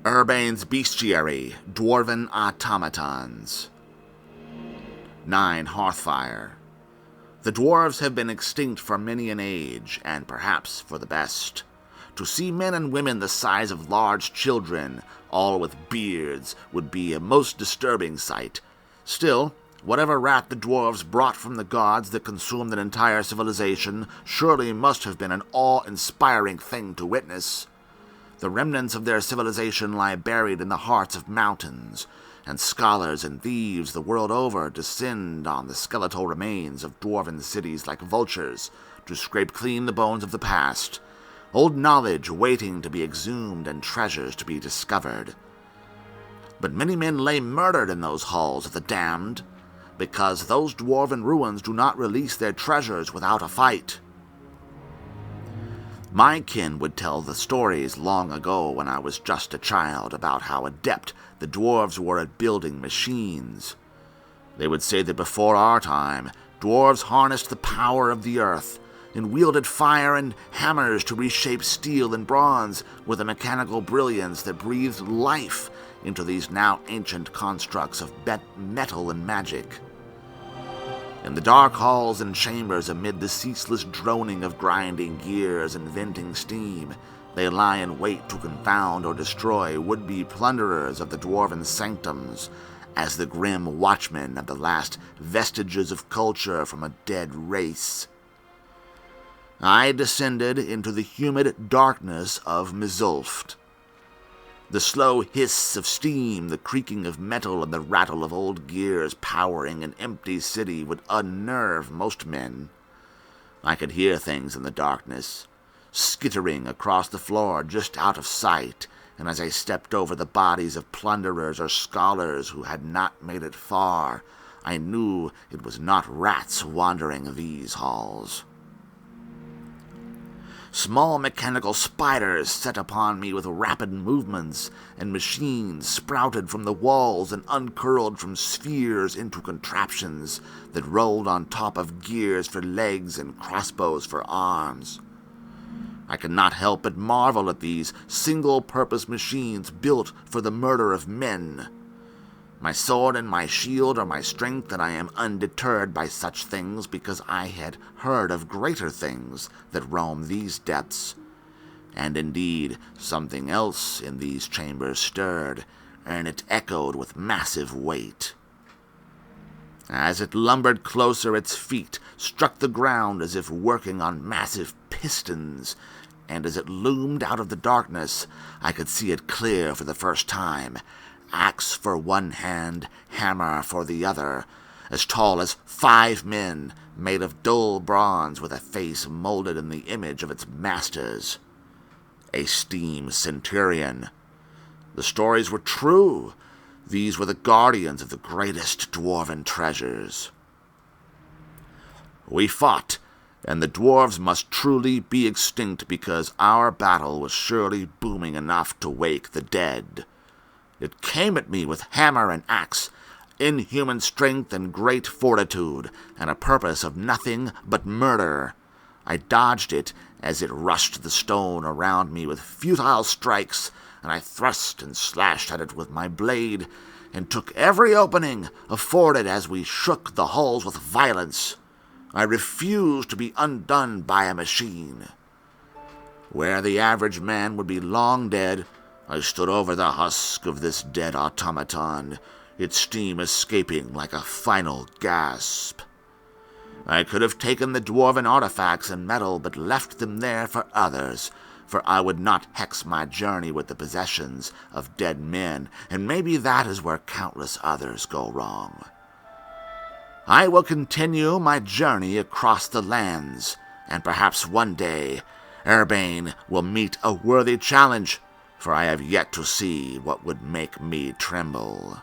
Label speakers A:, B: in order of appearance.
A: Herbane's Bestiary, Dwarven Automatons. 9. Hearthfire. The dwarves have been extinct for many an age, and perhaps for the best. To see men and women the size of large children, all with beards, would be a most disturbing sight. Still, whatever wrath the dwarves brought from the gods that consumed an entire civilization surely must have been an awe-inspiring thing to witness. The remnants of their civilization lie buried in the hearts of mountains, and scholars and thieves the world over descend on the skeletal remains of dwarven cities like vultures to scrape clean the bones of the past, old knowledge waiting to be exhumed and treasures to be discovered. But many men lay murdered in those halls of the damned, because those dwarven ruins do not release their treasures without a fight. My kin would tell the stories long ago when I was just a child about how adept the dwarves were at building machines. They would say that before our time, dwarves harnessed the power of the earth and wielded fire and hammers to reshape steel and bronze with a mechanical brilliance that breathed life into these now ancient constructs of metal and magic. In the dark halls and chambers, amid the ceaseless droning of grinding gears and venting steam, they lie in wait to confound or destroy would-be plunderers of the dwarven sanctums, as the grim watchmen of the last vestiges of culture from a dead race. I descended into the humid darkness of Mizulft. The slow hiss of steam, the creaking of metal, and the rattle of old gears powering an empty city would unnerve most men. I could hear things in the darkness, skittering across the floor just out of sight, and as I stepped over the bodies of plunderers or scholars who had not made it far, I knew it was not rats wandering these halls. Small mechanical spiders set upon me with rapid movements, and machines sprouted from the walls and uncurled from spheres into contraptions that rolled on top of gears for legs and crossbows for arms. I could not help but marvel at these single-purpose machines built for the murder of men. My sword and my shield are my strength, and I am undeterred by such things because I had heard of greater things that roam these depths. And indeed, something else in these chambers stirred, and it echoed with massive weight. As it lumbered closer, its feet struck the ground as if working on massive pistons, and as it loomed out of the darkness, I could see it clear for the first time. Axe for one hand, hammer for the other, as tall as 5 men, made of dull bronze with a face molded in the image of its masters. A steam centurion. The stories were true. These were the guardians of the greatest dwarven treasures. We fought, and the dwarves must truly be extinct because our battle was surely booming enough to wake the dead. It came at me with hammer and axe, inhuman strength and great fortitude, and a purpose of nothing but murder. I dodged it as it rushed the stone around me with futile strikes, and I thrust and slashed at it with my blade, and took every opening afforded as we shook the hulls with violence. I refused to be undone by a machine. Where the average man would be long dead, I stood over the husk of this dead automaton, its steam escaping like a final gasp. I could have taken the dwarven artifacts and metal, but left them there for others, for I would not hex my journey with the possessions of dead men, and maybe that is where countless others go wrong. I will continue my journey across the lands, and perhaps one day Herbane will meet a worthy challenge, for I have yet to see what would make me tremble.